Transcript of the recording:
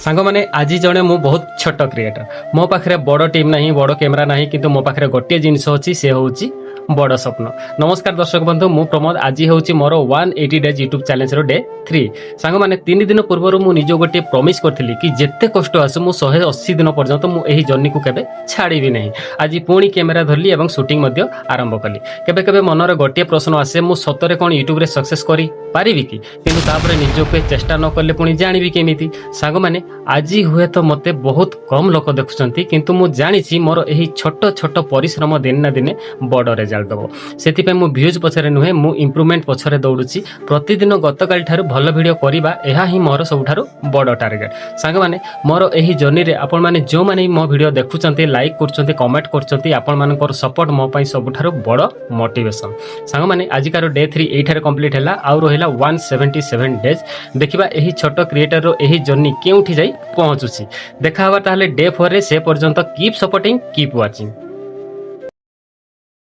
सांग मैंने आज जड़े मु बहुत छोट क्रिएटर मो पाखे बड़ टीम ना बड़ कैमेरा ना कि मो पाखे गोटे जिनस अच्छी से हूँ बड़ स्वप्न। नमस्कार दर्शक बंधु मु प्रमोद आज हूँ मोर 180 डेज यूट्यूब चैलेंज डे 3 सांग मैंने 3 दिन पूर्व मुझे निज गोटे प्रमिश करी कि जिते कष्ट आसू मु 180 दिन पर्यंत मुझे जर्नी को केबे छाड़बी नहीं। आज पुणी कैमेरा धरली और शूटिंग आरंभ कली। केबे केबे मनर गोटे प्रश्न आसे मु सतरे कौन यूट्यूब रे सक्सेस करी पारिबी कि किंतु तापर निजके चेष्टा न कले पुणी जानिबी केमिति। सांग मैंने आज हुए तो मते बहुत कम लोक देखुछंती किंतु मु जानिछि मोर एही छोट छोट परिश्रम दिन ना दिने बड़ रिजल्ट दबो। सेति मु व्यूज पछरे नुहे मु इम्प्रूवमेंट पछरे दौड़ुछि। प्रतिदिन गतकाल ठारू भल वीडियो करिबा एहा ही मोर सबुठारू बड़ टार्गेट। सांग माने मोर एही जर्नी रे आपण माने जो माने मो वीडियो देखुछंती लाइक करछंती कमेंट करछंती आपण मानकर सपोर्ट मो पई सबुठारू बड़ मोटिवेशन। सांग माने आजिकार डे 3 एठारे कंप्लीट हैला आउ रहिला 177 डेज। देखिबा एही छोट क्रिएटर रो एही जर्नी केउठी जाई पहुंचुछि। देखा हवा ताहले डे 4 रे से पर्यंत कीप सपोर्टिंग कीप वाचिंग।